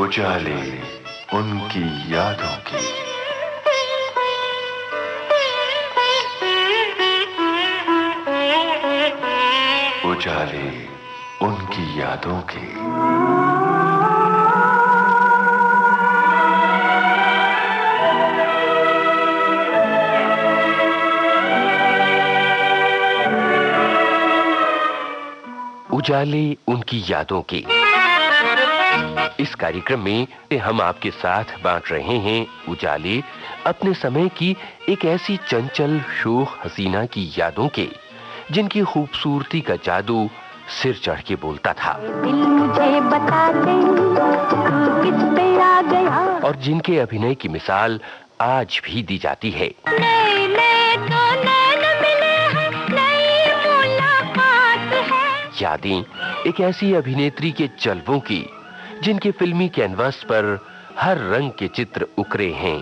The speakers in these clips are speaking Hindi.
उजाले उनकी यादों की। उजाले उनकी यादों के। उजाले उनकी यादों के इस कार्यक्रम में हम आपके साथ बांट रहे हैं उजाले अपने समय की एक ऐसी चंचल शोख हसीना की यादों के, जिनकी खूबसूरती का जादू सिर चढ़ के बोलता था। दिल मुझे बता दे, तू किस पे आ गया। और जिनके अभिनय की मिसाल आज भी दी जाती है। नए नए तो नैन मिले हैं, नई मुलाकात है। यादें एक ऐसी अभिनेत्री के जलवों की, जिनके फिल्मी कैनवास पर हर रंग के चित्र उकरे हैं।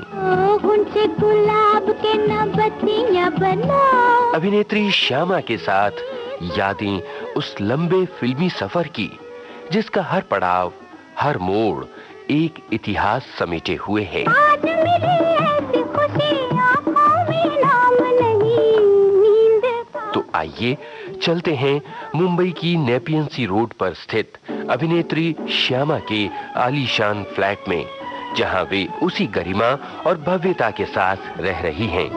उनसे गुलाब के नबतियां बना। अभिनेत्री श्यामा के साथ यादें उस लंबे फिल्मी सफर की, जिसका हर पड़ाव, हर मोड़ एक इतिहास समेटे हुए है। आज मेरी ऐसी खुशी आंखों में नाम नहीं, नींद का। तो आइए चलते हैं मुंबई की नेपियन सी रोड पर स्थित अभिनेत्री श्यामा के आलीशान फ्लैट में, जहां वे उसी गरिमा और भव्यता के साथ रह रही हैं।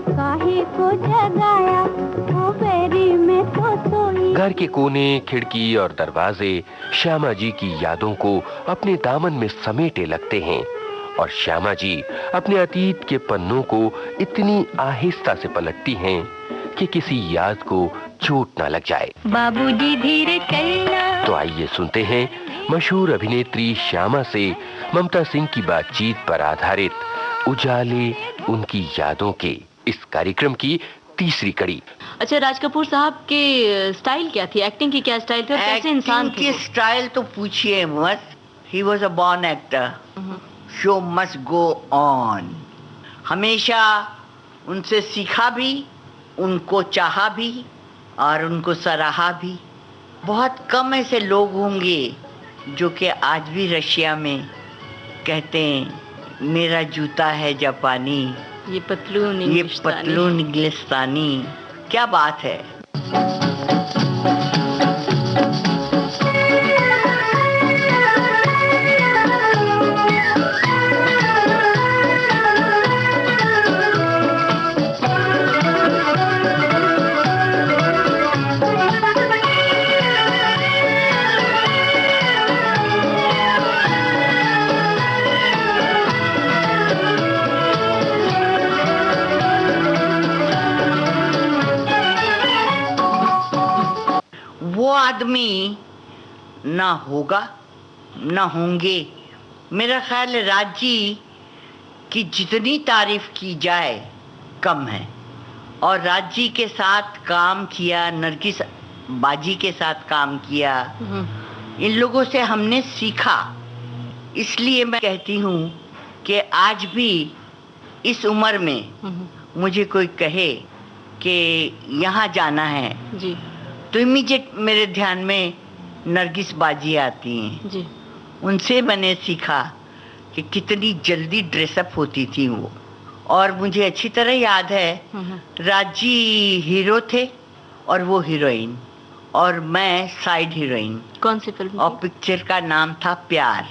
काहे को जगाया, वो बेरी में तो सोई। घर के कोने, खिड़की और दरवाजे श्यामा जी की यादों को अपने दामन में समेटे लगते हैं, और श्यामा जी अपने अतीत के पन्नों को इतनी आहिस्ता से पलटती हैं कि किसी याद को चोट ना लग जाए। बाबूजी धीरे चलना। तो आइए सुनते हैं मशहूर अभिनेत्री श्यामा से ममता सिंह की बातचीत पर आधारित उजाले उनकी यादों के इस कार्यक्रम की तीसरी कड़ी। अच्छा, राज कपूर साहब के स्टाइल क्या थी? एक्टिंग की क्या स्टाइल थी और कैसे इंसान थे? एक्टिंग की स्टाइल तो पूछिए मत। He was a born actor. Show must go on. हमेशा उनसे सीखा भी, उनको चाहा भी और उनको सराहा भी। बहुत कम ऐसे लोग होंगे जो कि आज भी रशिया में कहते हैं मेरा जूता है जापानी, ये पतलून इंग्लिस्तानी। क्या बात है। वो आदमी ना होगा ना होंगे। मेरा ख्याल है राजी की जितनी तारीफ की जाए कम है। और राजी के साथ काम किया, नरगिस बाजी के साथ काम किया, इन लोगों से हमने सीखा। इसलिए मैं कहती हूँ कि आज भी इस उम्र में मुझे कोई कहे कि यहाँ जाना है जी, तो इमीडिएट मेरे ध्यान में नरगिस बाजी आती हैं जी। उनसे मैंने सीखा कि कितनी जल्दी ड्रेसअप होती थी वो। और मुझे अच्छी तरह याद है राजी हीरो थे और वो हीरोइन, और मैं साइड हीरोइन। कौन सी फिल्म? और पिक्चर का नाम था प्यार।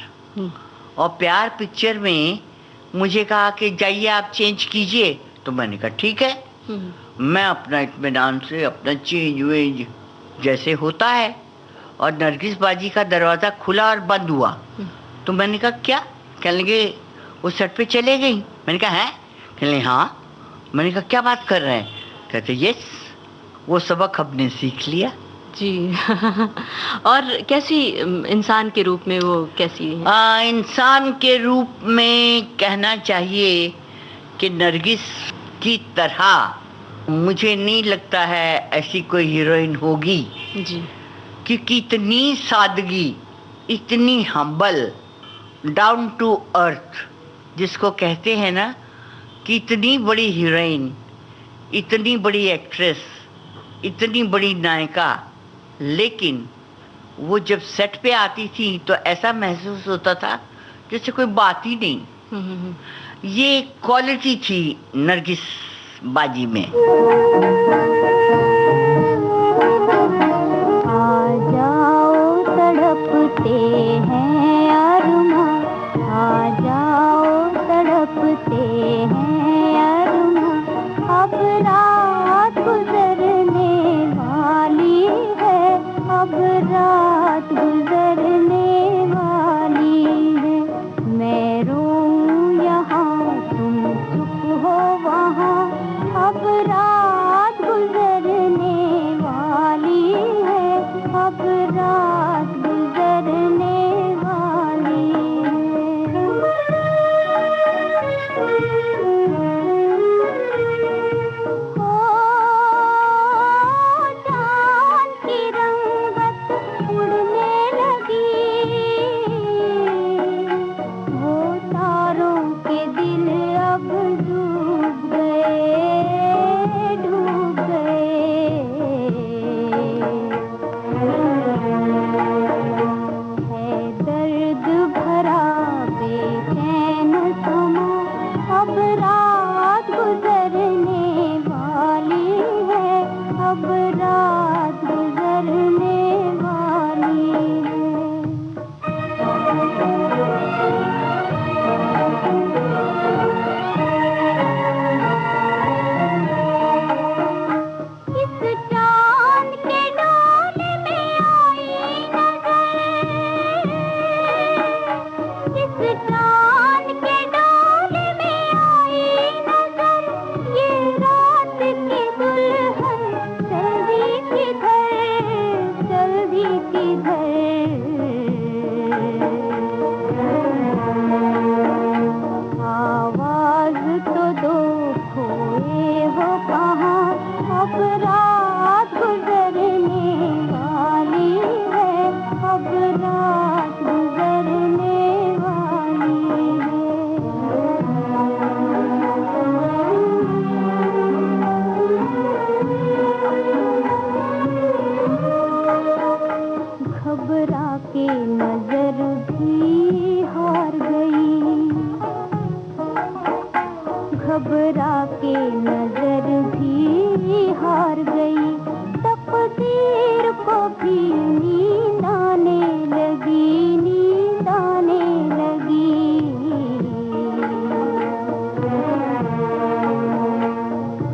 और प्यार पिक्चर में मुझे कहा कि जाइए आप चेंज कीजिए, तो मैंने कहा ठीक है। मैं अपना इत्मीनान से अपना चेंज वेंज जैसे होता है, और नरगिस बाजी का दरवाज़ा खुला और बंद हुआ। तो मैंने कहा क्या? कहने लगे वो सेट पे चले गई। मैंने कहा है? कहने लगे हाँ। मैंने कहा क्या बात कर रहे हैं? कहते यस, वो सबक हमने सीख लिया जी। और कैसी इंसान के रूप में वो कैसी है? इंसान के रूप में कहना चाहिए कि नरगिस की तरह मुझे नहीं लगता है ऐसी कोई हीरोइन होगी जी, क्योंकि इतनी सादगी, इतनी हम्बल, डाउन टू अर्थ जिसको कहते हैं ना, कि इतनी बड़ी हीरोइन, इतनी बड़ी एक्ट्रेस, इतनी बड़ी नायिका, लेकिन वो जब सेट पे आती थी तो ऐसा महसूस होता था जैसे कोई बात ही नहीं। ये क्वालिटी थी नरगिस बाजी में। आ जाओ तड़पते हैं अरुमा, आ जाओ तड़पते हैं अरुमा, अब रात गुजरने वाली है, अब रात गुजरने वाली है। मैं रोऊं यहाँ तुम चुप हो वहाँ, अब रात गुजरने वाली है, अब रात गुजरने वाली है। चाँद की रंगत उड़ने लगी, वो तारों के दिल अब डूब गए, डूब गए। है दर्द भरा बेचैन समा, अब रात गुजरने वाली है, अब रात गुजरने वाली है। इस चाँद के डोले में आई नजर, इस चाँद के डोले में आई नजर, ये रात की दुल्हन चली किधर, चली किधर। आवाज तो दो खोए हो कहाँ, अब रात गुजरने वाली है, अब रात गुजरने वाली है। घबरा के नजर भी हार गई, घबरा के नजर भी हार गई, तकदीर को भी नींद आने लगी, नींद आने लगी।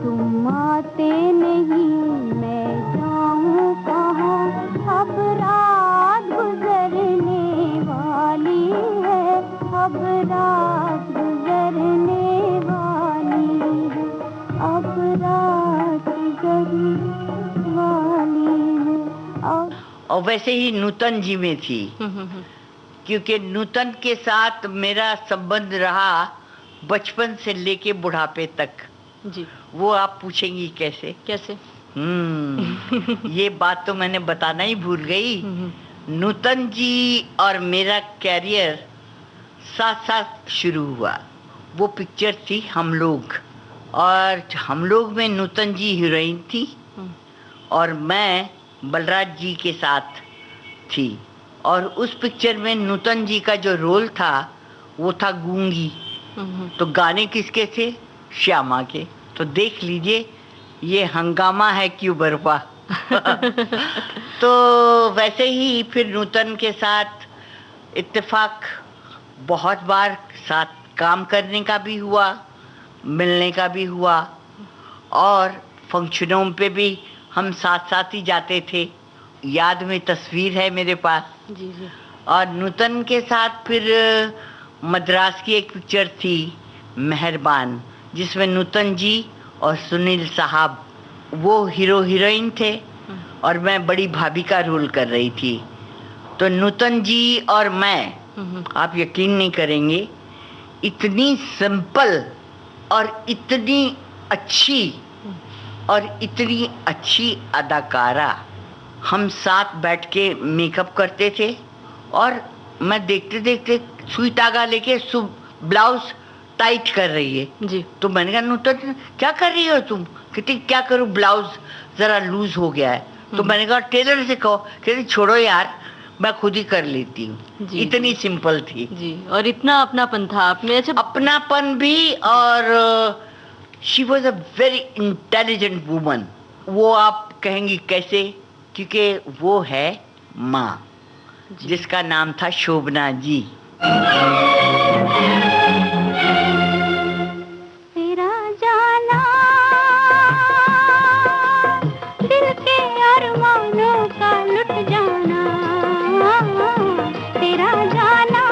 तुम आते नहीं, मैं जाऊं कहाँ, अब रात गुजरने वाली है, अब रात गुजरने वाली है, अब रात गुजरने वाली है। और वैसे ही नूतन जी में थी, क्योंकि नूतन के साथ मेरा संबंध रहा बचपन से लेके बुढ़ापे तक। जी। वो आप पूछेंगी कैसे? कैसे? ये बात तो मैंने बताना ही भूल गई। नूतन जी और मेरा कैरियर साथ साथ शुरू हुआ। वो पिक्चर थी हम लोग, और हम लोग में नूतन जी हीरोइन थी और मैं बलराज जी के साथ थी। और उस पिक्चर में नूतन जी का जो रोल था वो था गूंगी। तो गाने किसके थे? श्यामा के। तो देख लीजिए ये हंगामा है क्यों बर्पा। तो वैसे ही फिर नूतन के साथ इत्तेफाक बहुत बार साथ काम करने का भी हुआ, मिलने का भी हुआ, और फंक्शनों पे भी हम साथ साथ ही जाते थे। याद में तस्वीर है मेरे पास। जी जी। और नूतन के साथ फिर मद्रास की एक पिक्चर थी मेहरबान, जिसमें नूतन जी और सुनील साहब वो हीरो हीरोइन थे और मैं बड़ी भाभी का रोल कर रही थी। तो नूतन जी और मैं, आप यकीन नहीं करेंगे, इतनी सिंपल और इतनी अच्छी और इतनी अच्छी अदाकारा, हम साथ बैठ के मेकअप करते थे और मैं देखते देखते सुई धागा लेके ब्लाउज टाइट कर रही है जी। तो मैंने कहा नूतन क्या कर रही हो तुम? कहती क्या करूं, ब्लाउज जरा लूज हो गया है। तो मैंने कहा टेलर से कहो। कहती छोड़ो यार, मैं खुद ही कर लेती हूँ, जी, इतनी जी। सिंपल थी। जी, और इतना अपनापन था आप में। अच्छा, अपनापन भी, और she was a very intelligent woman. वो आप कहेंगी कैसे? क्योंकि वो है माँ, जिसका नाम था शोभना जी। तेरा जाना दिल के अरमानों का लुट जाना, तेरा जाना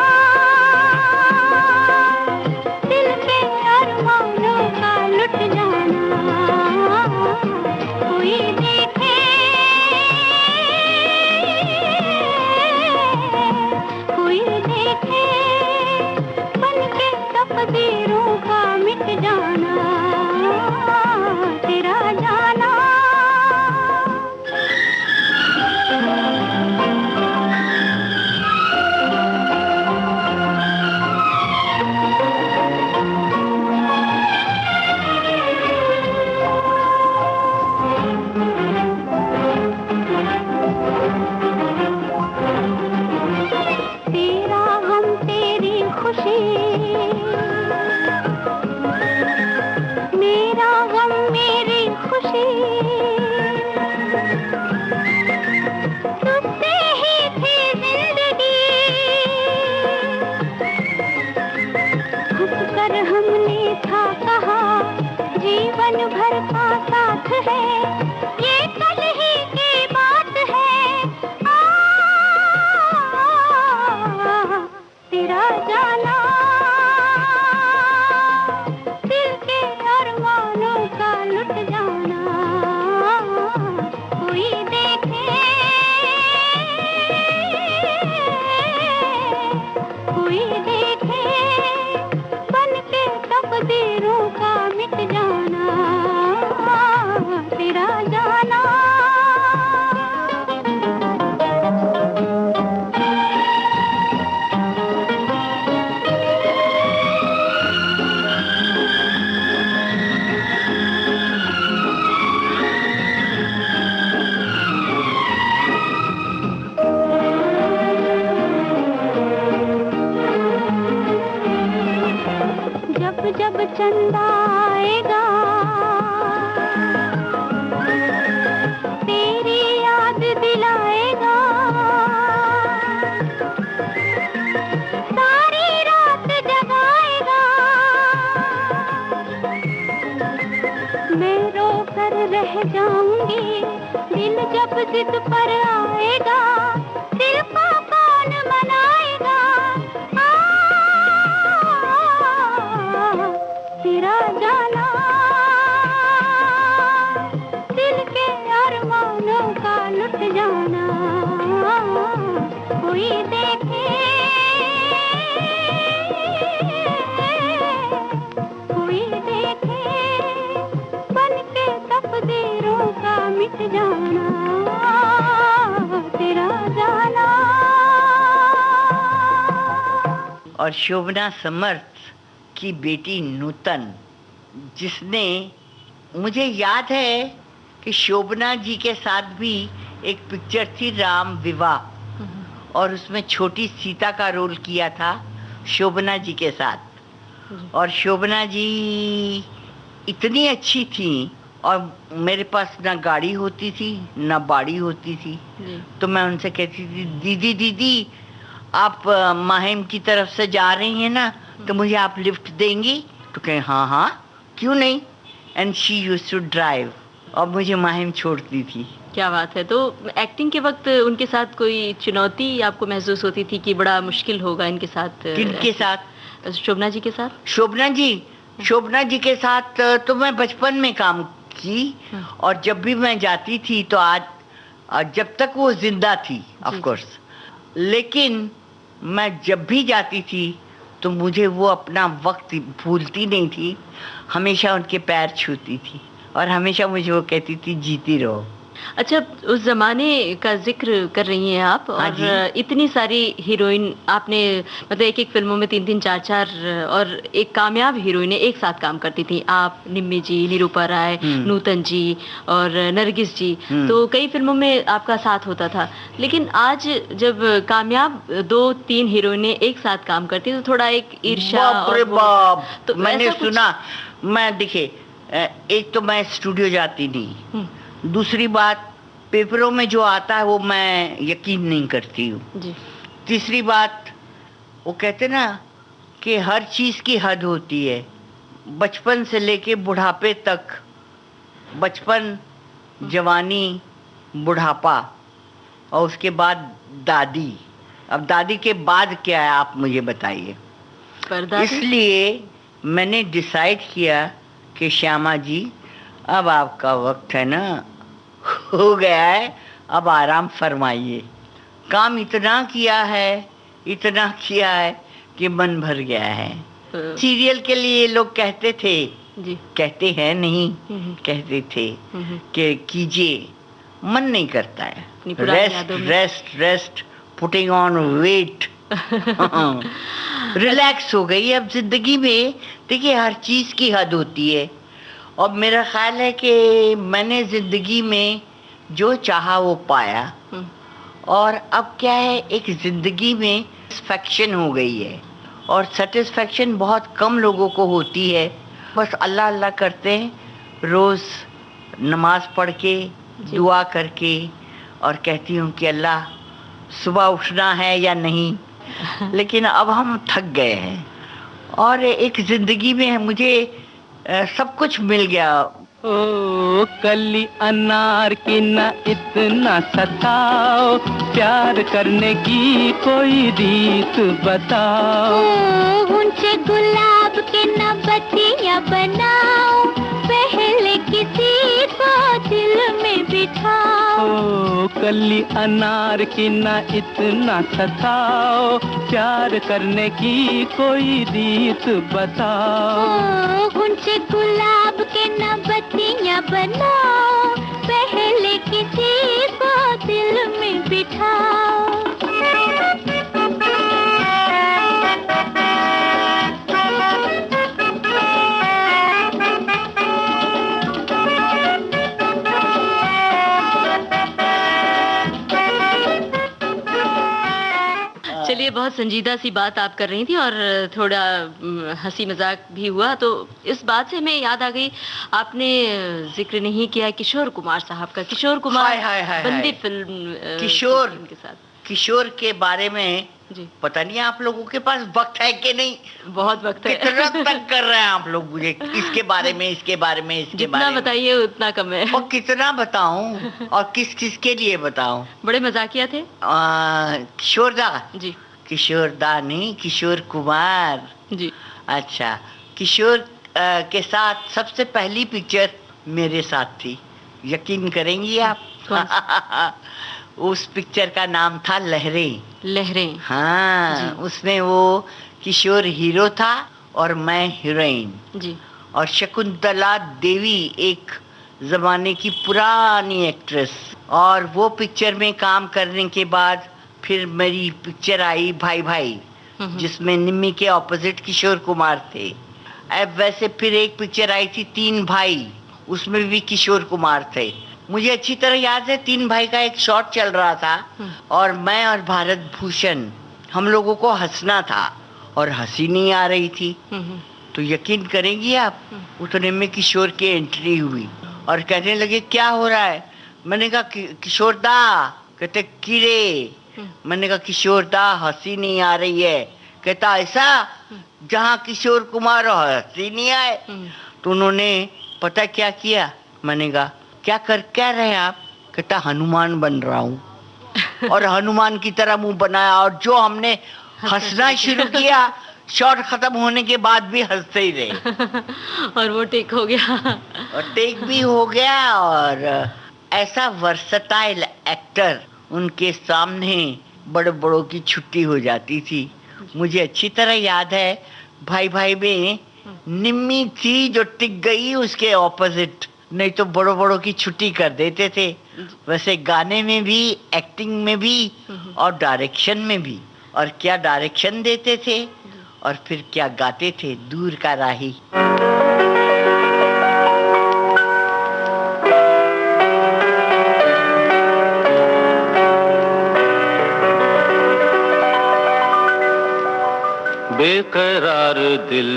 दिल के अरमानों का लुट जाना, कोई देखे कोई देखे बन के तकदीरों का मिट जाना, तेरा जाना। तेरा गम तेरी खुशी, मेरा गम मेरी खुशी, तुझसे ही थी जिंदगी, हंस कर हमने था कहा जीवन भर का साथ है, ये कल ही की बात है। तेरा जाना दिल के अरमानों का लुट जाना, कोई देखे कोई देखे बन के तकदीरों का मिट जाना, तेरा जाना। जब जब चंदा आएगा तेरी याद दिलाएगा, सारी रात जगाएगा, मैं रो कर रह जाऊंगी, दिल जब जिद पर आएगा, दिल को कौन मनाएगा। तेरा जाना दिल के अरमानों का लुट जाना, कोई देखे कोई देखे बन के तकदीरों का मिट जाना, तेरा जाना। और शोभना समर्थ की बेटी नूतन, जिसने, मुझे याद है कि शोभना जी के साथ भी एक पिक्चर थी राम विवाह, और उसमें छोटी सीता का रोल किया था शोभना जी के साथ। और शोभना जी इतनी अच्छी थी, और मेरे पास ना गाड़ी होती थी ना बाड़ी होती थी, तो मैं उनसे कहती थी दीदी दीदी आप माहिम की तरफ से जा रही हैं ना, तो मुझे आप लिफ्ट देंगी? तो कहे हाँ हाँ क्यों नहीं। And she used to drive, और मुझे माहिम छोड़ती थी। क्या बात है। तो एक्टिंग के वक्त उनके साथ कोई चुनौती आपको महसूस होती थी कि बड़ा मुश्किल होगा इनके साथ? किनके साथ? शोभना जी के साथ। शोभना जी के साथ तो मैं बचपन में काम की, और जब भी मैं जाती थी तो आज जब तक वो जिंदा थी ऑफ कोर्स, लेकिन मैं जब भी जाती थी तो मुझे वो अपना वक्त भूलती नहीं थी, हमेशा उनके पैर छूती थी, और हमेशा मुझे वो कहती थी जीती रहो। अच्छा, उस ज़माने का ज़िक्र कर रही हैं आप हाँ और जी। इतनी सारी हीरोइन आपने मतलब एक-एक फ़िल्मों में 3-3 4-4 और एक कामयाब हीरोइनें एक साथ काम करती थीं। आप, निम्मी जी, निरूपा राय, हुँ, नूतन जी और नरगिस जी, हुँ। तो कई फ़िल्मों में आपका साथ होता था। लेकिन आज जब कामयाब 2-3 हीरोइनें एक साथ काम करती हैं तो थोड़ा एक ईर्ष्या बाप और रे वो होता है। बाप! तो मैंने ऐसा कुछ सुना, मैं देखिए एक तो मैं स्टूडियो जाती नहीं, हुँ, दूसरी बात पेपरों में जो आता है वो मैं यकीन नहीं करती हूँ। जी। तीसरी बात, वो कहते ना कि हर चीज़ की हद होती है। बचपन से लेके बुढ़ापे तक, बचपन, हुँ, जवानी, बुढ़ापा और उसके बाद दादी। अब दादी के बाद क्या है आप मुझे बताइए? परदादी? इसलिए मैंने डिसाइड किया कि श्यामा जी, अब आपका वक्त है ना, हो गया है, अब आराम फरमाइए। काम इतना किया है कि मन भर गया है। अ, सीरियल के लिए लोग कहते थे, जी। कहते हैं नहीं, हुँ, हुँ। कहते थे हुँ, हुँ। कि कीजिए, मन नहीं करता है। अपनी पुरानी रेस्ट यादों में। Rest rest, putting on weight. Relax हो गई अब जिंदगी में। देखिए हर चीज की हद होती है और मेरा ख्याल है कि मैंने जिंदगी में जो चाहा वो पाया हुँ, और अब क्या है, एक जिंदगी में सेटिस्फैक्शन हो गई है और सेटिस्फैक्शन बहुत कम लोगों को होती है। बस अल्लाह अल्लाह करते हैं रोज, नमाज पढ़ के, जी। दुआ करके, और कहती हूँ कि अल्लाह सुबह उठना है या नहीं। लेकिन अब हम थक गए हैं और एक जिंदगी में मुझे सब कुछ मिल गया। ओ कली अनार की न इतना सताओ, प्यार करने की कोई रीत बताओ। उनसे गुलाब के न बत्तियां बनाओ, पहले किसी को दिल में बिठाओ। ओ कली अनार की न इतना सताओ, प्यार करने की कोई रीत बताओ। उनसे गुलाब के न बत्तियां बनाओ, पहले किसी को दिल में बिठाओ। चलिए, बहुत संजीदा सी बात आप कर रही थी और थोड़ा हंसी मजाक भी हुआ, तो इस बात से हमें याद आ गई, आपने जिक्र नहीं किया किशोर कुमार साहब का। किशोर कुमार हाय हाय हाय बंदी हाय। फिल्म किशोर, उनके साथ। किशोर के बारे में जी, पता नहीं आप लोगों के पास वक्त है कि नहीं। बहुत वक्त है। कितना तक कर रहे हैं आप लोग मुझे इसके बारे में, इसके बारे में, इसके जितना बारे में। बताइए उतना कम है। और कितना बताऊं और किस किस के लिए बताऊं? बड़े मजाकिया थे। किशोरदा, जी, किशोरदा नहीं, किशोर कुमार। जी। अच्छा, किशोर के साथ सबसे पहली पिक्चर मेरे साथ थी, यकीन करेंगी आप? कौन उस पिक्चर का नाम था लहरें। लहरें। हाँ, जी। उसमें वो किशोर हीरो था और मैं हीरोइन, जी। और शकुंतला देवी एक जमाने की पुरानी एक्ट्रेस। और वो पिक्चर में काम करने के बाद फिर मेरी पिक्चर आई भाई भाई, जिसमें निम्मी के ऑपोजिट किशोर कुमार थे। अब वैसे फिर एक पिक्चर आई थी तीन भाई, उसमें भी किशोर कुमार थे। मुझे अच्छी तरह याद है, तीन भाई का एक शॉट चल रहा था और मैं और भारत भूषण, हम लोगों को हंसना था और हंसी नहीं आ रही थी। तो यकीन करेंगी आप, उतने में किशोर की एंट्री हुई और कहने लगे क्या हो रहा है? मैंने कहा किशोर दा। कहते कीड़े। मैंने कहा किशोर दा हंसी नहीं आ रही है। कहता ऐसा, जहाँ किशोर कुमार हंसी नहीं आए। तो उन्होंने पता क्या किया? मैंने कहा क्या रहे आप? कहता हनुमान बन रहा हूँ। और हनुमान की तरह मुंह बनाया और जो हमने हंसना शुरू किया, शॉट खत्म होने के बाद भी हंसते ही रहे। और वो टेक हो गया। और टेक भी हो गया। और ऐसा वर्सटाइल एक्टर, उनके सामने बड़े बड़ों की छुट्टी हो जाती थी। मुझे अच्छी तरह याद है भाई भाई में निम्मी थी जो टिक गई उसके ऑपोजिट नहीं तो बड़ों बड़ों की छुट्टी कर देते थे। वैसे गाने में भी, एक्टिंग में भी और डायरेक्शन में भी। और क्या डायरेक्शन देते थे और फिर क्या गाते थे, दूर का राही। बेकरार दिल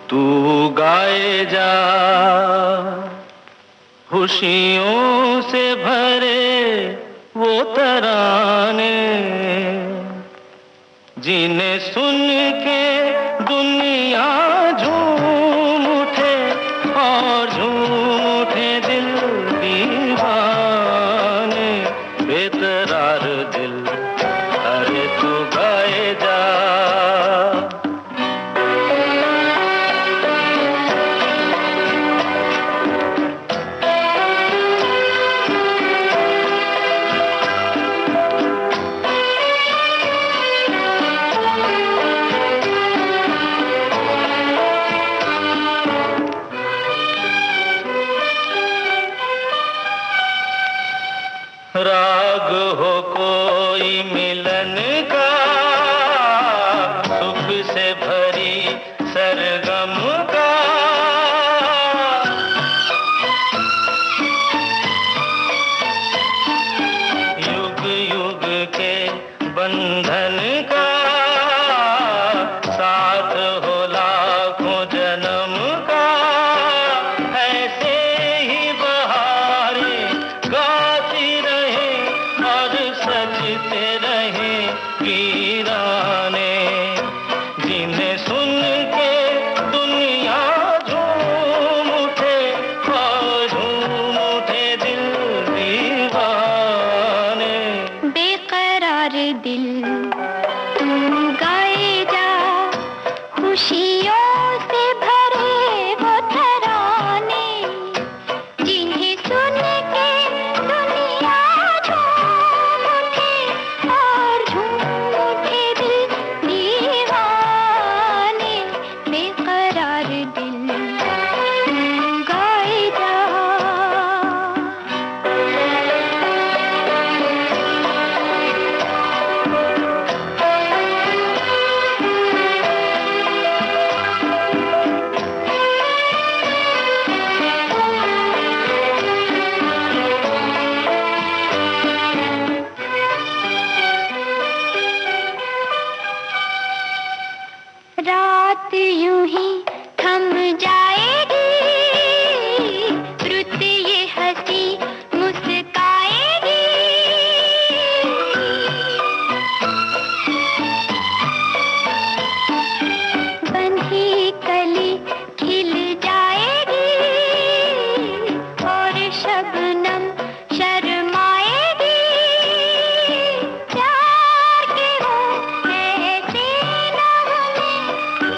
तू गाए जा, खुशियों से भरे वो तराने, जिन्हें सुन के दुनिया झूम उठे और झूम उठे दिल दीवाने। बेकरार दिल अरे तू गाए जा। राग हो कोई मिलन का, सुख से भरी सरगम का, युग युग के बंधन का, साथ हो लाखों जन्म का। ऐसे ही बहारें गाती रहे और सजते रहे वीराने, जिन्हें सुन के दुनिया झूम उठे और झूम उठे दिल दीवाने। बेकरार दिल तू गाए जा, खुशियों से भरे वो तराने, जिन्हें सुन के दुनिया झूम उठे और झूम उठे दिल दीवाने। बेकरार दिल तू गाए जा। रात यूं ही थम जाएगी, रुत ये हंसी मुस्काएगी, बंधी कली खिल जाएगी और शबनम शर्माएगी। प्यार के हो ऐसे नगमे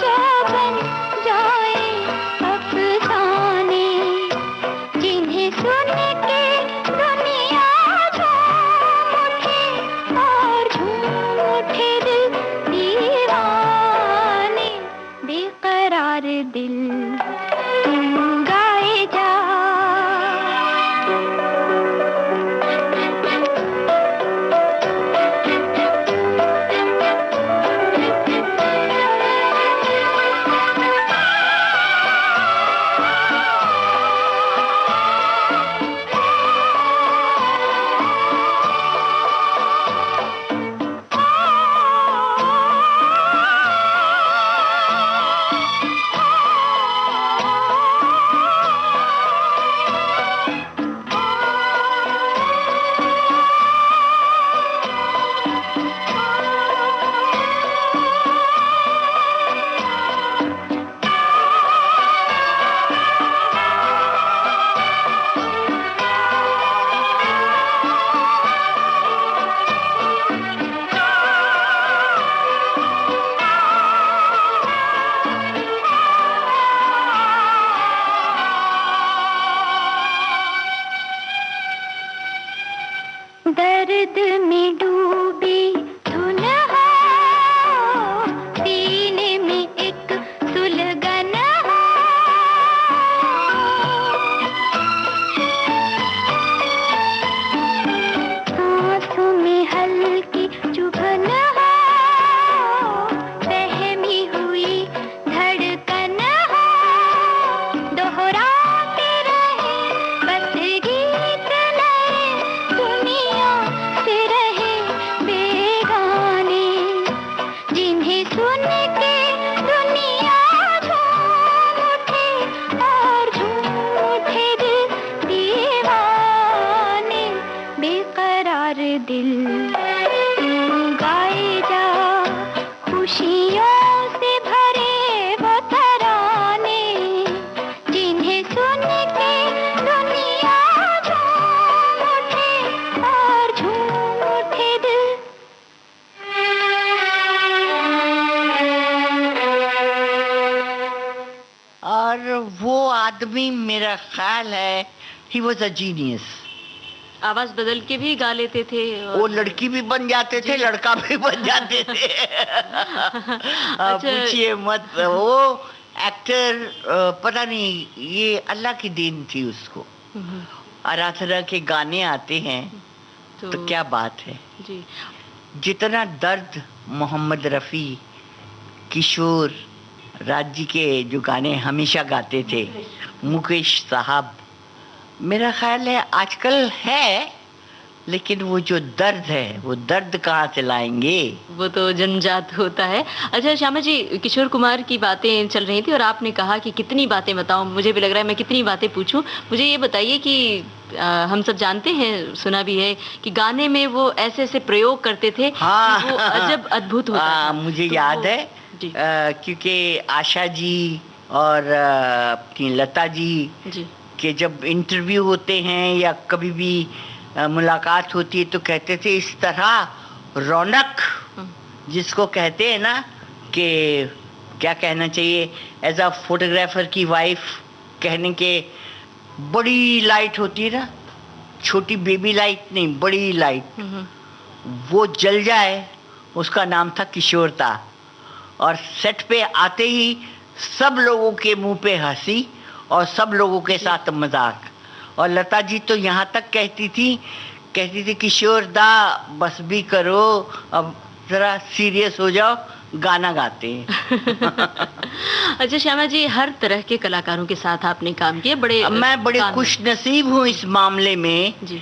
जो बन सुन के दुनिया झूम उठे और झूम उठे दिल दीवाने, बेकरार दिल तू गाए जा खुशियों से भरे वो तराने, जिन्हें सुन के दुनिया झूम उठे और झूम उठे दिल। और वो आदमी मेरा ख्याल है ही वॉज अ जीनियस। आवाज बदल के भी गा लेते थे वो लड़की भी बन जाते थे, लड़का भी बन जाते थे। पूछिए मत, वो एक्टर पता नहीं, ये अल्लाह की देन थी उसको। तरह के गाने आते हैं तो क्या बात है जी। जितना दर्द मोहम्मद रफ़ी, किशोर, राज जी के जो गाने हमेशा गाते थे, मुकेश साहब, मेरा ख्याल है आजकल है, लेकिन वो जो दर्द है वो दर्द कहाँ से लाएंगे? वो तो जन्मजात होता है। अच्छा श्यामा जी, किशोर कुमार की बातें चल रही थी और आपने कहा कि कितनी बातें बताऊं, मुझे भी लग रहा है मैं कितनी बातें पूछूं। मुझे ये बताइए कि हम सब जानते हैं, सुना भी है कि गाने में वो ऐसे ऐसे प्रयोग करते थे हाँ, कि वो अजब अद्भुत होता था। मुझे तो याद है जी। क्योंकि आशा जी और अपनी लता जी के जब इंटरव्यू होते हैं या कभी भी मुलाकात होती है तो कहते थे इस तरह रौनक, जिसको कहते हैं ना कि क्या कहना चाहिए, एज अ फोटोग्राफर की वाइफ कहने के, बड़ी लाइट होती है ना, छोटी बेबी लाइट नहीं, बड़ी लाइट, वो जल जाए, उसका नाम था किशोरता। और सेट पे आते ही सब लोगों के मुंह पे हंसी और सब लोगों के साथ मजाक। और लता जी तो यहाँ तक कहती थी किशोर दा बस भी करो, अब जरा सीरियस हो जाओ, गाना गाते हैं। अच्छा श्यामा जी, हर तरह के कलाकारों के साथ आपने काम किया, मैं बड़े खुश नसीब हूँ इस मामले में जी।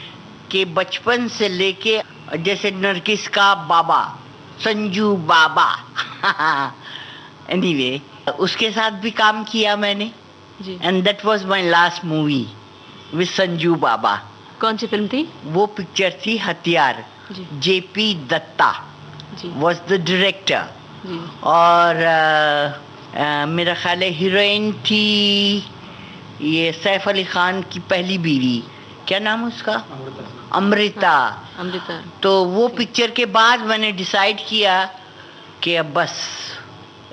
कि बचपन से लेके, जैसे नरगिस का बाबा संजू बाबा एनीवे उसके साथ भी काम किया मैंने, and that was my last movie with Sanju Baba. कौन सी फिल्म थी? वो पिक्चर थी Hathiyar. JP Dutta was the director. और मेरा ख्याल है हीरोइन थी ये सैफ अली खान की पहली बीवी, क्या नाम है उसका? अमृता। अमृता। तो वो पिक्चर के बाद मैंने डिसाइड किया कि अब बस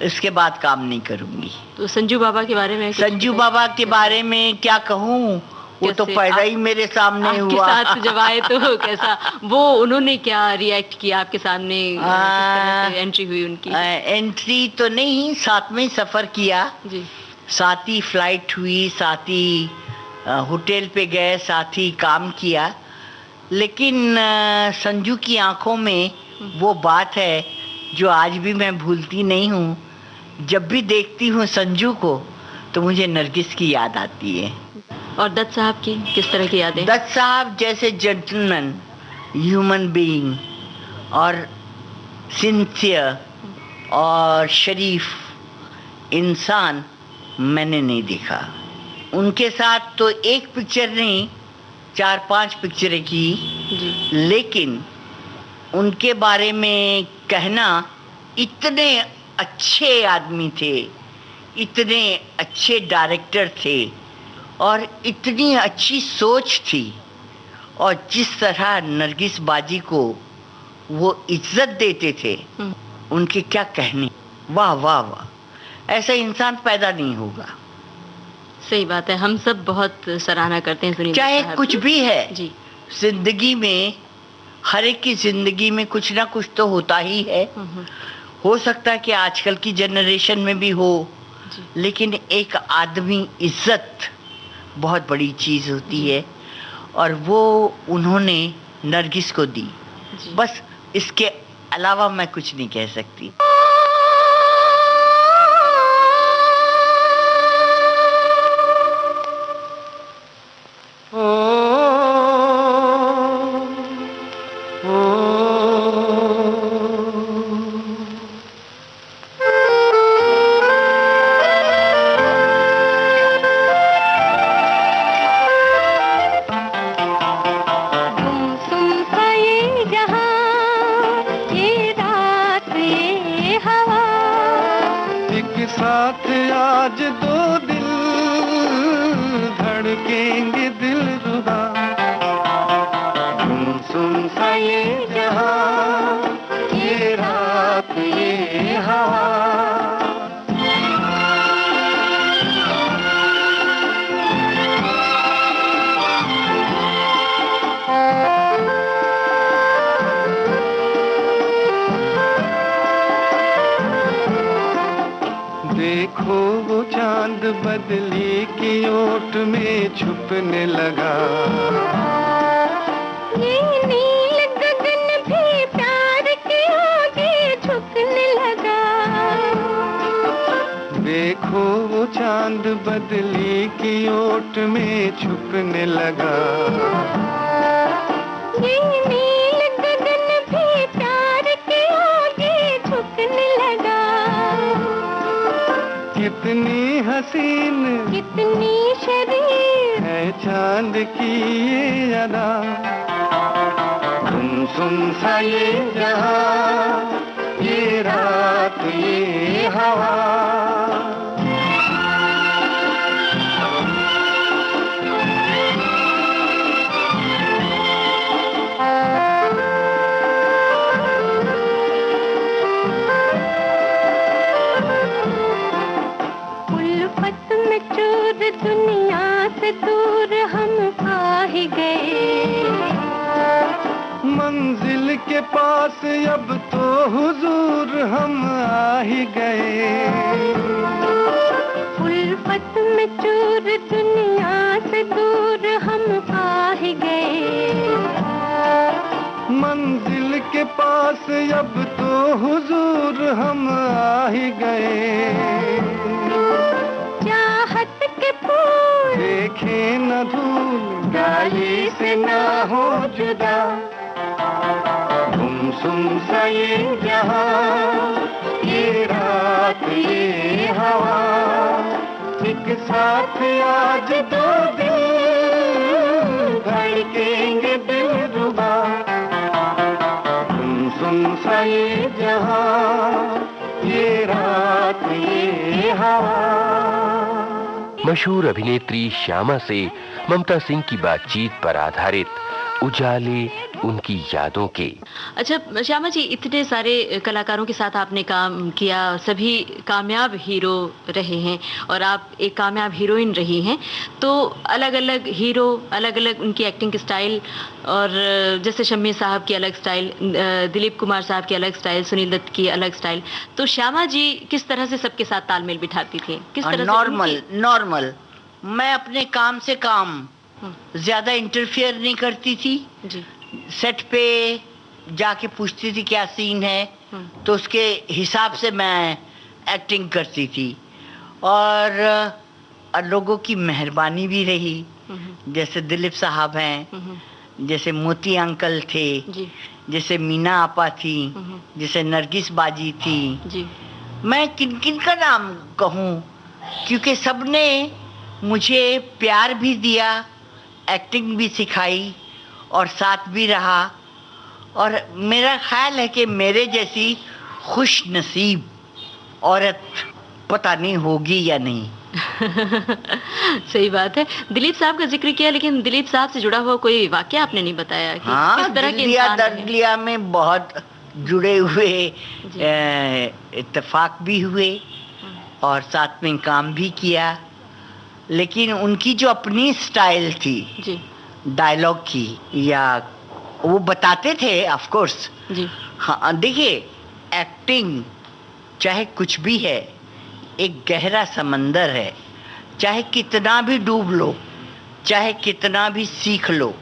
इसके बाद काम नहीं करूंगी। तो संजू बाबा के बारे में? संजू बाबा के बारे में क्या कहूँ, वो तो पैदा ही मेरे सामने हुआ। आपके साथ जब आए तो कैसा, वो उन्होंने क्या रिएक्ट किया आपके सामने, किस तरह से एंट्री हुई उनकी? एंट्री तो नहीं, साथ में ही सफर किया जी, साथ ही फ्लाइट हुई, साथ ही होटल पे गए, साथ ही काम किया। लेकिन संजू की आंखों में वो बात है जो आज भी मैं भूलती नहीं हूँ। जब भी देखती हूँ संजू को तो मुझे नरगिस की याद आती है। और दत्त साहब की किस तरह की यादें? दत्त साहब जैसे जेंटलमैन, ह्यूमन बीइंग और सिंसियर और शरीफ इंसान मैंने नहीं देखा। उनके साथ तो एक पिक्चर नहीं, 4-5 पिक्चरें की जी। लेकिन उनके बारे में कहना, इतने अच्छे आदमी थे, इतने अच्छे डायरेक्टर थे और इतनी अच्छी सोच थी, और जिस तरह नरगिस बाजी को वो इज्जत देते थे, उनके क्या कहने, वाह वाह वाह, ऐसा इंसान पैदा नहीं होगा। सही बात है, हम सब बहुत सराहना करते हैं सुनील चाहे कुछ भी है जी, जिंदगी में, हर एक की जिंदगी में कुछ ना कुछ तो होता ही है। हो सकता है कि आजकल की जनरेशन में भी हो, लेकिन एक आदमी इज्जत बहुत बड़ी चीज होती है, और वो उन्होंने नरगिस को दी। बस इसके अलावा मैं कुछ नहीं कह सकती। साथ आज दो दिल धड़केंगे दिल रुबा, गुमसुम सा ये जहां, ये रात ये हवा। देखो वो चांद बदली की ओट में छुपने लगा, ये नील गगन भी प्यार के आगे झुकने लगा। देखो वो चांद बदली की ओट में छुपने लगा, ये नील गगन भी प्यार के आगे झुकने लगा। कितनी हसीन कितनी शरीर है चांद की ये अदा, गुमसुम सा ये जहां, ये रात ये हवा। दुनिया से दूर हम आ ही गए, मंजिल के पास अब तो हुजूर हम आ ही गए। उल्फत में चूर दुनिया से दूर हम आ ही गए, मंजिल के पास अब तो हुजूर हम आ ही गए। चाहत के फूल देखे न धूल डाली से ना हो जुदा, गुमसुम सा ये जहां, ये रात ये हवा। एक साथ आज दो दिल धड़केंगे दिल रुबा, गुमसुम सा ये जहां, ये रात ये हवा। मशहूर अभिनेत्री श्यामा से ममता सिंह की बातचीत पर आधारित उजाले उनकी यादों के। अच्छा श्यामा जी, इतने सारे कलाकारों के साथ आपने काम किया, सभी कामयाब हीरो रहे हैं और आप एक कामयाब हीरोइन रही हैं, तो अलग अलग हीरो, अलग अलग उनकी एक्टिंग की स्टाइल, और जैसे शम्मी साहब की अलग स्टाइल, दिलीप कुमार साहब की अलग स्टाइल, सुनील दत्त की अलग स्टाइल, तो श्यामा जी किस तरह से सबके साथ तालमेल बिठाती थी? किस तरह नॉर्मल मैं अपने काम से काम ज्यादा इंटरफेयर नहीं करती थी जी। सेट पे जाके पूछती थी क्या सीन है, तो उसके हिसाब से मैं एक्टिंग करती थी, और लोगों की मेहरबानी भी रही, जैसे दिलीप साहब हैं, जैसे मोती अंकल थे जी। जैसे मीना आपा थी, जैसे नरगिस बाजी थी जी। मैं किन किन का नाम कहूँ, क्योंकि सबने मुझे प्यार भी दिया, एक्टिंग भी सिखाई और साथ भी रहा, और मेरा ख्याल है कि मेरे जैसी खुश नसीब औरत पता नहीं होगी या नहीं। सही बात है। दिलीप साहब का जिक्र किया, लेकिन दिलीप साहब से जुड़ा हुआ कोई वाकया आपने नहीं बताया कि हाँ, किस तरह के इंसान दर्द लिया में बहुत जुड़े हुए इत्तेफाक भी हुए और साथ में काम भी किया, लेकिन उनकी जो अपनी स्टाइल थी जी। डायलॉग की, या वो बताते थे ऑफ कोर्स जी। हाँ देखिए, एक्टिंग चाहे कुछ भी है, एक गहरा समंदर है, चाहे कितना भी डूब लो, चाहे कितना भी सीख लो,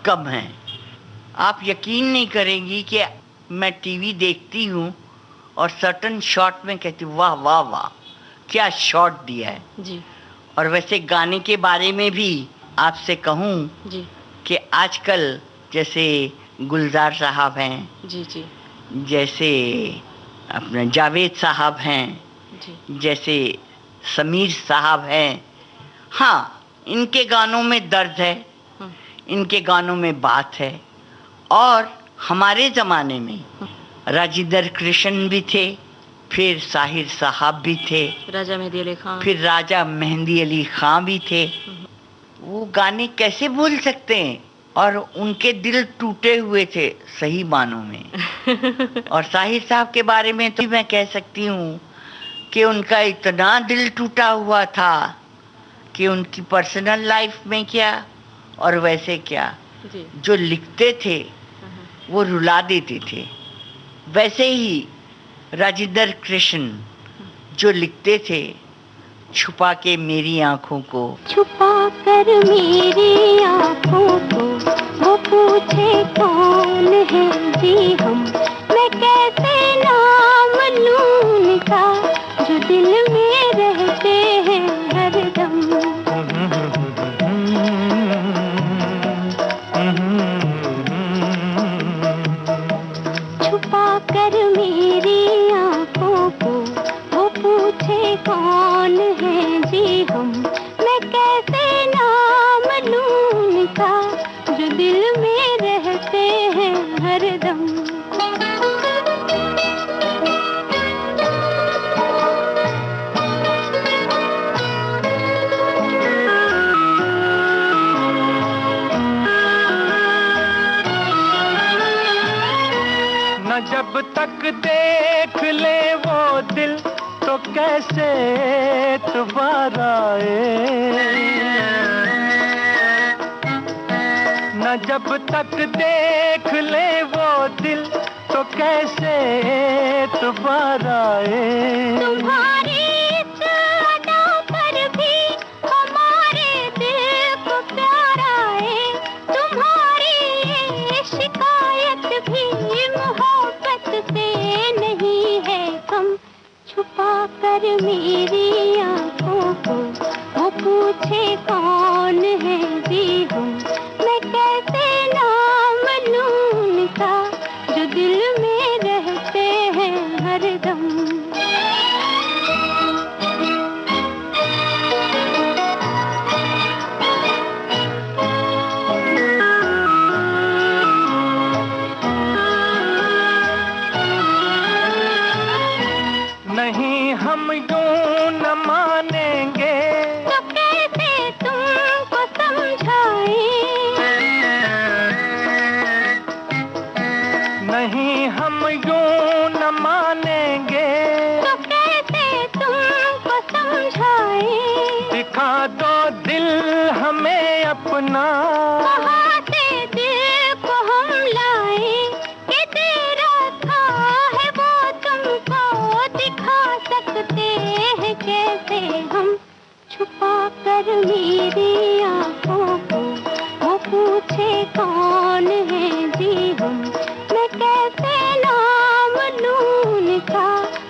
कम है। आप यकीन नहीं करेंगी कि मैं टीवी देखती हूँ और सर्टन शॉट में कहती हूँ वाह वाह वाह क्या शॉट दिया है जी। और वैसे गाने के बारे में भी आपसे कहूँ जी। कि आजकल जैसे गुलजार साहब हैं जी। जी। जैसे अपने जावेद साहब हैं जी। जैसे समीर साहब हैं, हाँ इनके गानों में दर्द है, इनके गानों में बात है। और हमारे ज़माने में राजेंद्र कृष्ण भी थे, फिर साहिर साहब भी थे, राजा मेहंदी अली खान, फिर राजा मेहंदी अली खान भी थे। वो गाने कैसे भूल सकते हैं? और उनके दिल टूटे हुए थे सही मानों में। और साहिर साहब के बारे में तो मैं कह सकती हूँ कि उनका इतना दिल टूटा हुआ था कि उनकी पर्सनल लाइफ में क्या और वैसे क्या, जी। जो लिखते थे वो रुला देते थे। वैसे ही राजेंद्र कृष्ण जो लिखते थे, छुपा के मेरी आंखों को, छुपा कर मेरी आंखों को, वो पूछे कौन है जी हम, मैं कैसे नाम लूं उनका, जो दिल में रहते हैं हरदम। छुपा कर मेरी आंखों को, वो पूछे कौन है जी हम, मैं कैसे नाम लूं उनका, जो दिल में रहते हैं हरदम। न जब तक देख ले वो दिल तो कैसे दोबारा आए, न जब तक देख ले वो दिल तो कैसे दोबारा आए। तुम्हारी इस अदा पर भी हमारे दिल को प्यार आए, तुम्हारी ये शिकायत भी मोहब्बत से नहीं है कम। छुपा कर मेरी आंखों को, वो पूछे कौन है जी हम, मैं कैसे नाम लूं उनका, जो दिल में रहते हैं हरदम। नहीं हम यूं न मानेंगे, तो कैसे तुमको समझाएं, नहीं हम यूं न मानेंगे, तो कैसे तुमको समझाएं। दिखा दो दिल हमें अपना, कहाँ से दिल को हम लाएं, कि तेरा था है वो तुमको दिखा सकते हैं कैसे हम। छुपा कर मेरी आंखों को, वो पूछे कौन है जी हम, मैं कैसे नाम लूं उनका,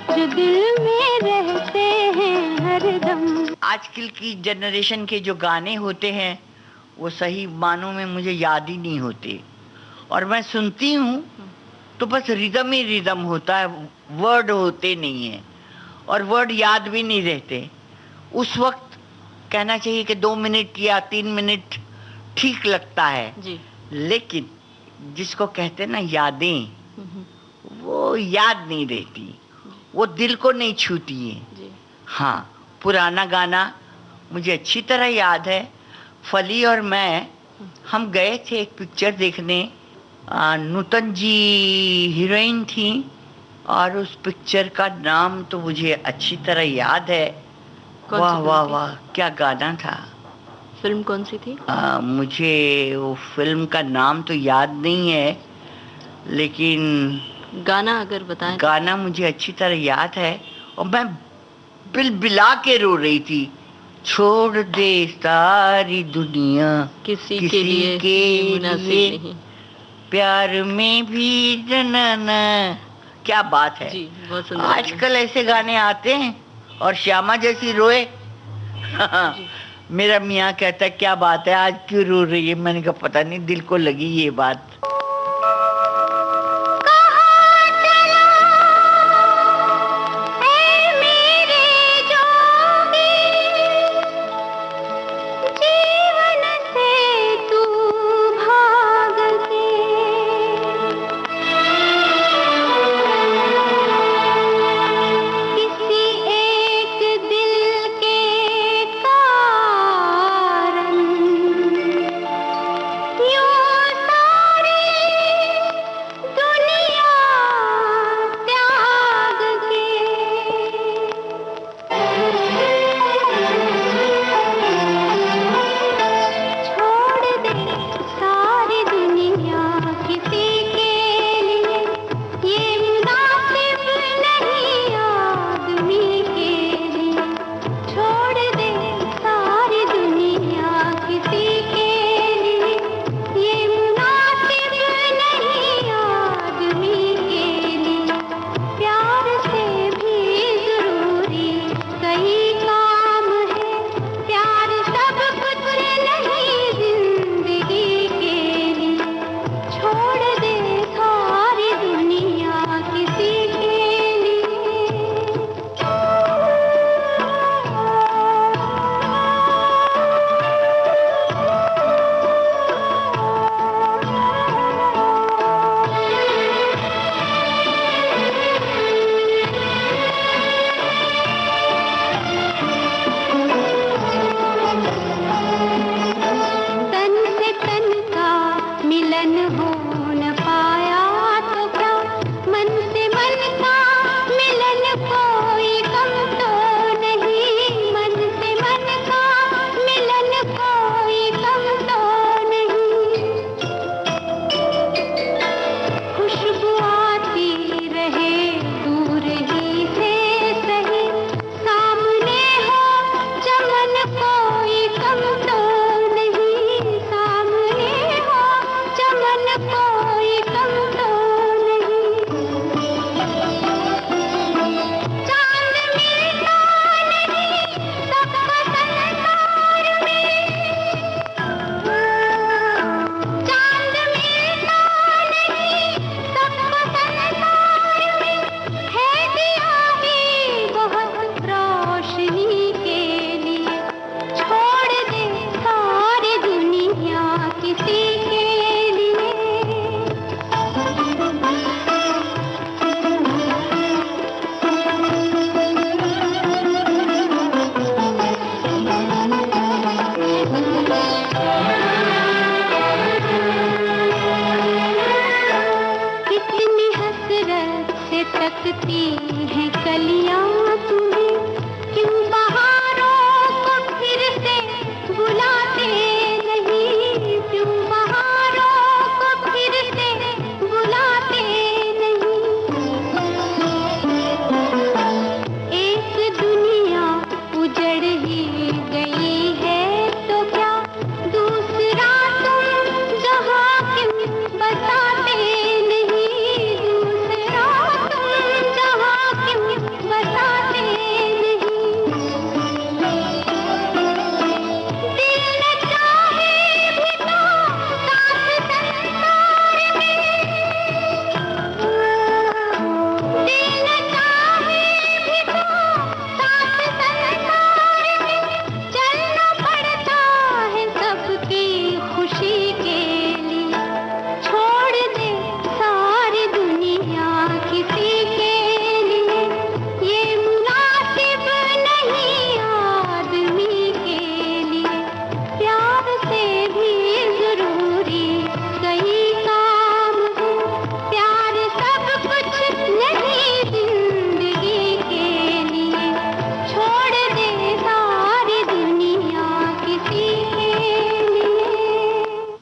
जो दिल में रहते हैं हरदम। आजकल की जनरेशन के जो गाने होते हैं वो सही मानों में मुझे याद ही नहीं होते, और मैं सुनती हूँ तो बस रिदम ही रिदम होता है, वर्ड होते नहीं हैं और वर्ड याद भी नहीं रहते। उस वक्त कहना चाहिए कि 2 मिनट या 3 मिनट ठीक लगता है, जी। लेकिन जिसको कहते हैं ना यादें, वो याद नहीं रहती, वो दिल को नहीं छूती है। जी। हाँ, पुराना गाना मुझे अच्छी तरह याद है। फली और मैं हम गए थे एक पिक्चर देखने, नूतन जी हीरोइन थी, और उस पिक्चर का नाम तो मुझे अच्छी तरह याद है। कौन सी वाह फिल्म वाह थी? वाह, क्या गाना था। फिल्म कौन सी थी? मुझे वो फिल्म का नाम तो याद नहीं है, लेकिन गाना अगर बताएं तो? गाना मुझे अच्छी तरह याद है, और मैं बिलबिला के रो रही थी। छोड़ दे सारी दुनिया किसी के लिए मुनासिब लिए, नहीं। प्यार में भी जनाना। क्या बात है। जी, बहुत सुंदर। आजकल ऐसे गाने आते हैं और श्यामा जैसी रोए। मेरा मियाँ कहता है क्या बात है, आज क्यों रो रही है? मैंने कहा पता नहीं, दिल को लगी ये बात। कलियां तुम्हें क्यों बहारों को फिर से बुलाते नहीं, क्यों बहारों को फिर से बुलाते नहीं। एक दुनिया उजड़ ही गई है तो क्या दूसरा तुम जहां क्यों बताते नहीं, दूसरा तुम जहां क्यों बताते नहीं। दिल न चाहे भी तो साथ संसार में, दिल न चाहे भी तो साथ संसार में चलना पड़ता है सबकी खुशी के लिए। छोड़ दे सारी दुनिया किसी के लिए, ये मुनासिब नहीं आदमी के लिए। प्यार से भी जरूरी कई काम है, प्यार सब कुछ नहीं जिंदगी के लिए। छोड़ दे सारी दुनिया किसी के लिए।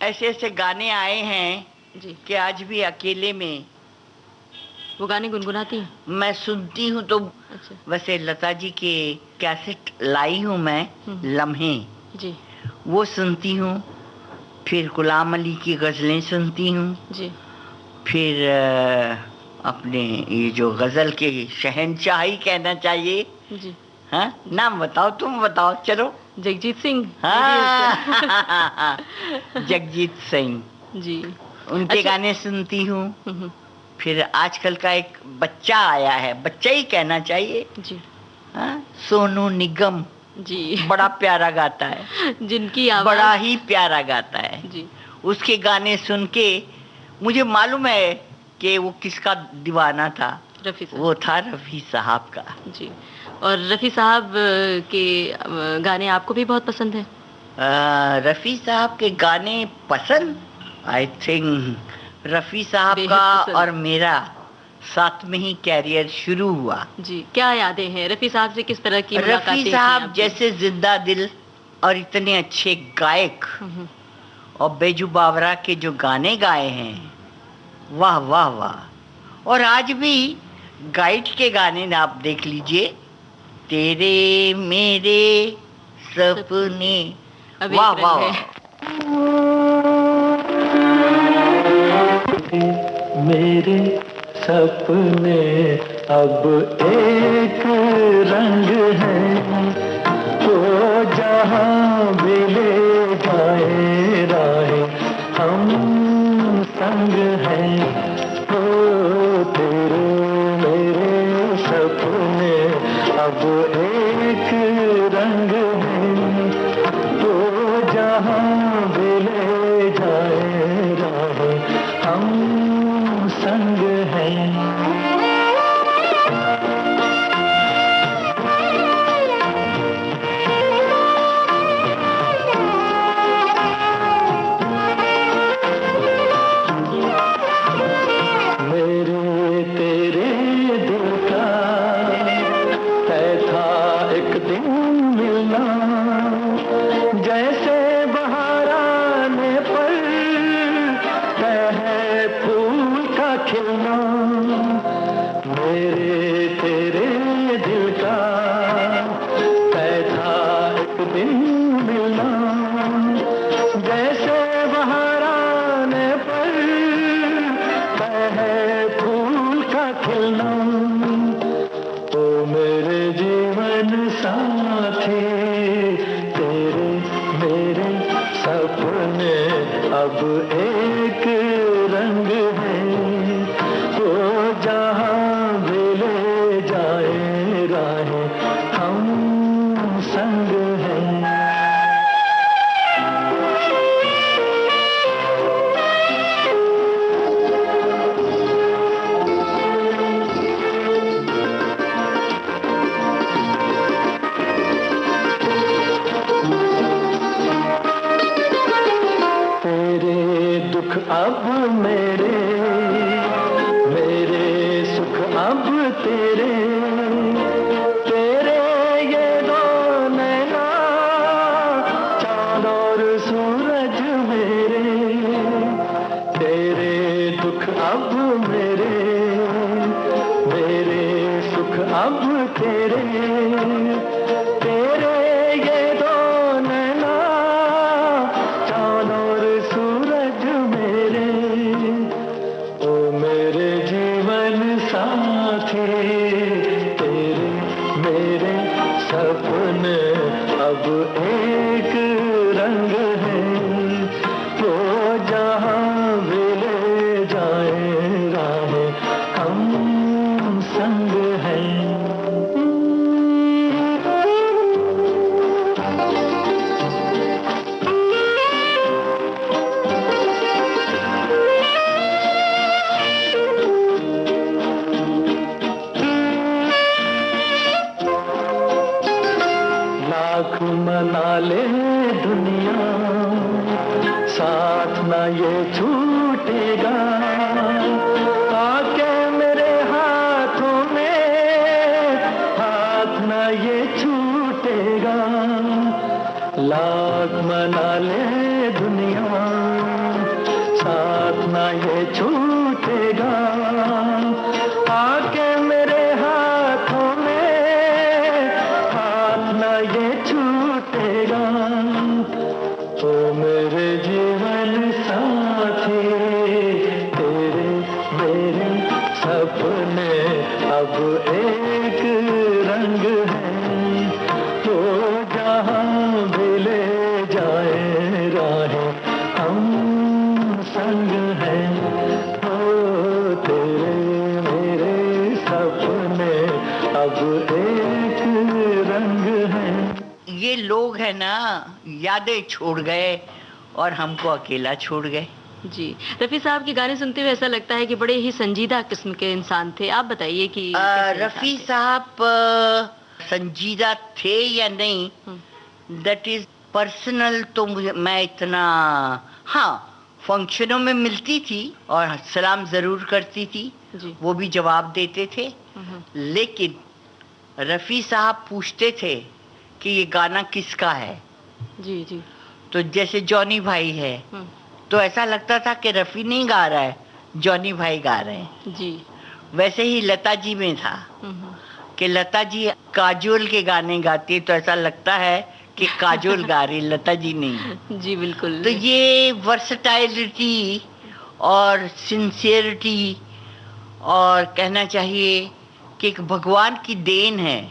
ऐसे ऐसे गाने आए हैं जी, कि आज भी अकेले में वो गाने गुनगुनाती हैं? मैं सुनती हूँ। तो अच्छा। वैसे लता जी के कैसेट लाई हूँ मैं, लम्हे, जी वो सुनती हूँ। फिर गुलाम अली की गज़लें सुनती हूँ। जी फिर अपने ये जो गज़ल के शहंशाह ही कहना चाहिए। जी। हाँ, नाम बताओ, तुम बताओ, चलो। जगजीत सिंह। हाँ जगजीत सिंह, जी। उनके अच्छा। गाने सुनती हूँ। हम्म, फिर आजकल का एक बच्चा आया है, बच्चा ही कहना चाहिए, जी हाँ, सोनू निगम, जी। बड़ा प्यारा गाता है, जिनकी आवाज बड़ा ही प्यारा गाता है। जी उसके गाने सुन के मुझे मालूम है कि वो किसका दीवाना था। रफ़ी साहब। वो था रफ़ी साहब का। जी। और रफ़ी साहब के गाने आपको भी बहुत पसंद है? रफ़ी साहब के गाने पसंद, आई थिंक रफ़ी साहब बेहद का पसंद। और मेरा साथ में ही कैरियर शुरू हुआ। जी। क्या यादें हैं रफ़ी साहब से? किस तरह की मुलाकातें रफ़ी थी साहब आपकी? जैसे जिंदा दिल और इतने अच्छे गायक, हम्म, और बैजू बावरा के जो गाने गाए हैं, वाह वाह वाह। और आज भी गाइड के गाने ना आप देख लीजिए, तेरे मेरे सपने, अब वाह एक वाह रंग वाह। है। मेरे सपने अब एक रंग है, तो जहाँ भी ले जाए राहें हम संग हैं। तो तेरे मेरे सपने अब एक रंग है, तो जहाँ भी ले जाए राहें हम संग हैं। मेरे तेरे दिल का तय था एक दिन मिलना, जैसे बहार आने पर तय है फूल का खिलना। सुख अब तेरे तेरे ये दो नैना, चाँद और सूरज मेरे, ओ मेरे जीवन साथी, तेरे मेरे सपने अब एक रंग है, वो जहाँ भी ले जाए राहें हम संग हैं। लाख मना ले दुनिया, साथ ना ये छूटेगा, आके मेरे हाथों में हाथ ना ये छूटेगा। लाख मना ले दुनिया, साथ ना ये छूटेगा, आके मेरे हाथों में हाथ ना ये छूटेगा। ओ मेरे जीवन साथी, तेरे मेरे सपने अब एक रंग हैं, तो जहाँ भी ले जाए राहें हम संग हैं। ओ तेरे मेरे सपने अब एक रंग हैं। ये लोग है ना, यादें छोड़ गए और हमको अकेला छोड़ गए। जी, रफ़ी साहब के गाने सुनते हुए ऐसा लगता है कि बड़े ही संजीदा किस्म के इंसान थे। आप बताइए कि कैसे रफ़ी इंसान थे? साहब संजीदा थे या नहीं, दैट इज पर्सनल। तो मुझे मैं इतना, हाँ, फंक्शनों में मिलती थी और सलाम ज़रूर करती थी, जी। वो भी जवाब देते थे। लेकिन रफ़ी साहब पूछते थे कि ये गाना किसका है, जी जी। तो जैसे जॉनी भाई है हम्म, तो ऐसा लगता था कि रफ़ी नहीं गा रहा है, जॉनी भाई गा रहे हैं। जी। वैसे ही लता जी में था कि लता जी काजोल के गाने गाती है तो ऐसा लगता है कि काजोल गा रही, लता जी नहीं। जी बिल्कुल। तो ये वर्सटाइलिटी और सिंसियरिटी और कहना चाहिए कि एक भगवान की देन है।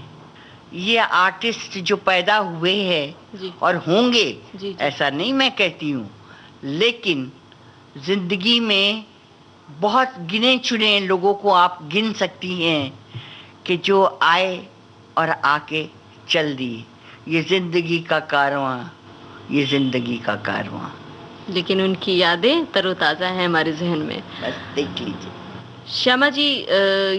ये आर्टिस्ट जो पैदा हुए जी। हैं और होंगे, जी। ऐसा नहीं मैं कहती हूँ, लेकिन जिंदगी में बहुत गिने चुने लोगों को आप गिन सकती हैं कि जो आए और आके चल दिए। ये जिंदगी का कारवां, ये जिंदगी का कारवां। लेकिन उनकी यादें तरोताज़ा हैं हमारे जहन में। बस देख लीजिए। श्यामा जी,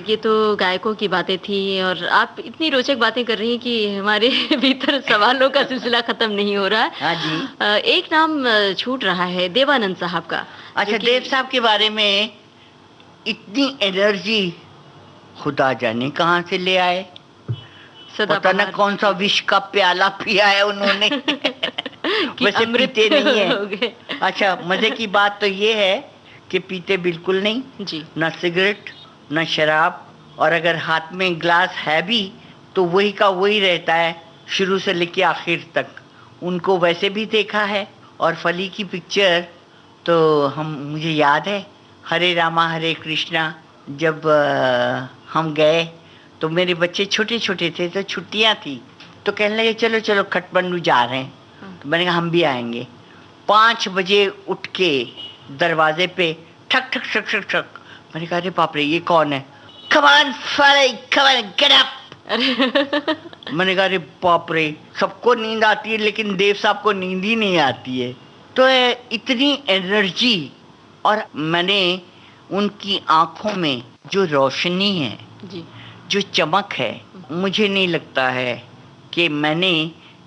ये तो गायकों की बातें थी और आप इतनी रोचक बातें कर रही हैं कि हमारे भीतर सवालों का सिलसिला खत्म नहीं हो रहा है। हाँ जी। एक नाम छूट रहा है, देवानंद साहब का। अच्छा, देव साहब के बारे में इतनी एनर्जी खुदा जाने कहाँ से ले आए। पता न कौन सा विष का प्याला पिया है उन्होंने। वैसे पीते नहीं है। अच्छा, मजे की बात तो ये है कि पीते बिल्कुल नहीं जी। ना सिगरेट ना शराब, और अगर हाथ में ग्लास है भी तो वही का वही रहता है शुरू से लेके आखिर तक। उनको वैसे भी देखा है। और फली की पिक्चर तो मुझे याद है, हरे रामा हरे कृष्णा, जब हम गए तो मेरे बच्चे छोटे छोटे थे, तो छुट्टियां थी, तो कहने लगे चलो चलो खटमंडू जा रहे हैं। तो मैंने कहा हम भी आएंगे। 5 बजे उठ के दरवाजे पे ठक ठक ठक ठक ठक। मैंने कहा अरे बाप रे, ये कौन है? Come on, Fally, come on, get up। मैंने कहा अरे बाप रे, सबको नींद आती है लेकिन देव साहब को नींद ही नहीं आती है। तो इतनी एनर्जी, और मैंने उनकी आंखों में जो रोशनी है जी। जो चमक है, मुझे नहीं लगता है कि मैंने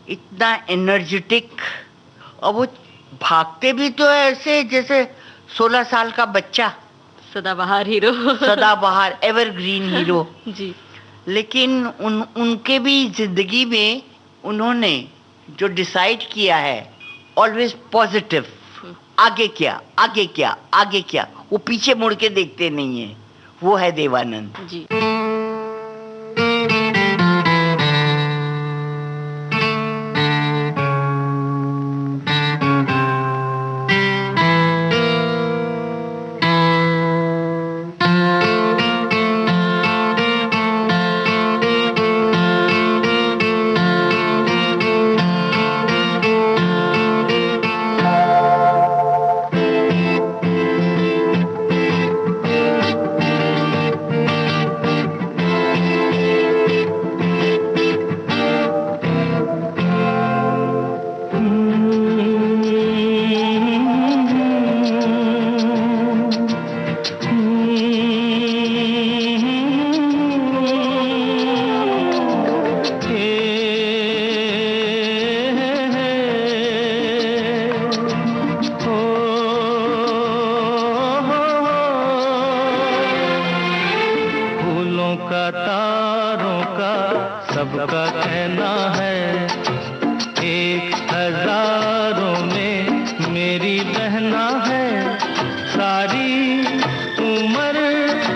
इतना एनर्जेटिक, और वो भागते भी तो ऐसे जैसे 16 साल का बच्चा, सदाबहार हीरो। सदाबहार एवरग्रीन हीरो। जी। लेकिन उनके भी जिंदगी में उन्होंने जो डिसाइड किया है, ऑलवेज पॉजिटिव, आगे क्या आगे क्या आगे क्या, वो पीछे मुड़ के देखते नहीं है, वो है देवानंद जी। हजारों का सबका कहना है, एक हजारों में मेरी बहना है, सारी उम्र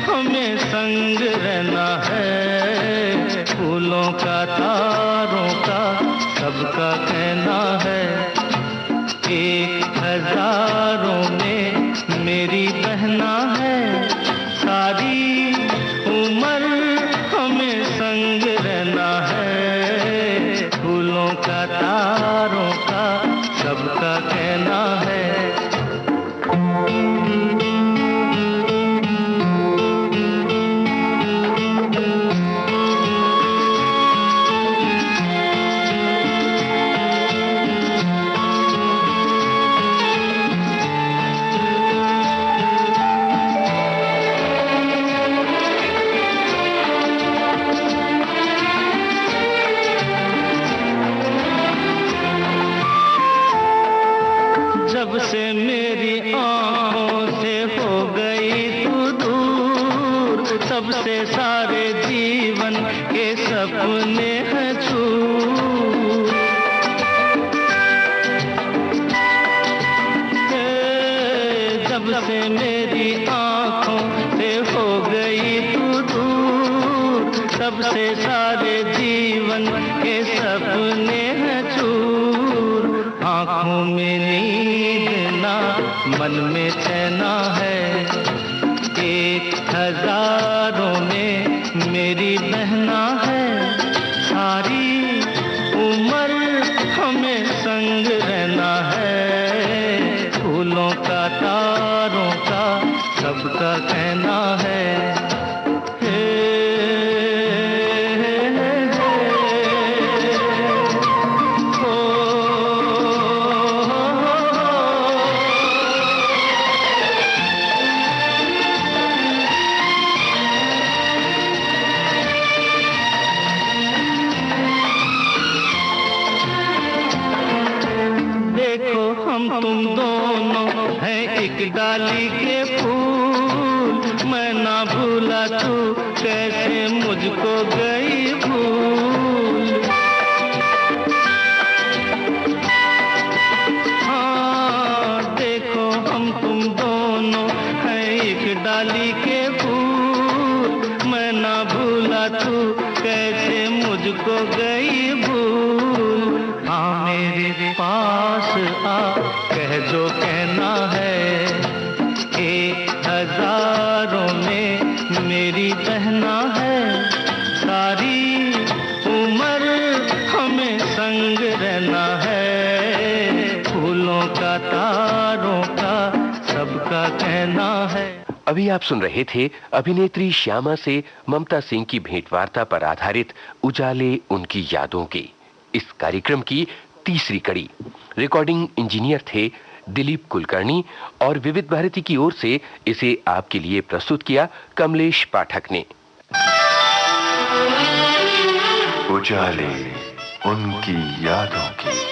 हमें संग रहना है, फूलों का तारों का सबका कहना है, एक हजारों में मेरी बहना है, सारी उम्र हमें संग रहना है, फूलों का तारों का सबका कहना है। जब से मेरी आँखों से हो गई तू दूर, तब से सारे जीवन के सपने हैं चूर। जब से मेरी आँखों से हो गई तू दूर, तब से सारे जीवन के सपने हैं चूर। आँखों में नींद ना, मन में चैना है, एक हजारों में मेरी बहना है, सारी उम्र हमें संग रहना है, फूलों का तारों का सबका कहना है। हम तुम दोनों हैं एक डाली के फूल, मैं ना भूला तू कैसे मुझको गई भूल। हाँ देखो हम तुम दोनों हैं एक डाली के फूल, मैं ना भूला तू कैसे मुझको गई भूल। हाँ मेरे पास आ कह जो कहना है, एक हजारों में मेरी बहना है, सारी उम्र हमें संग रहना है, फूलों का तारों का सबका कहना है। अभी आप सुन रहे थे अभिनेत्री श्यामा से ममता सिंह की भेंटवार्ता पर आधारित उजाले उनकी यादों के इस कार्यक्रम की तीसरी कड़ी। रिकॉर्डिंग इंजीनियर थे दिलीप कुलकर्णी और विविध भारती की ओर से इसे आपके लिए प्रस्तुत किया कमलेश पाठक ने। उजाले उनकी यादों की।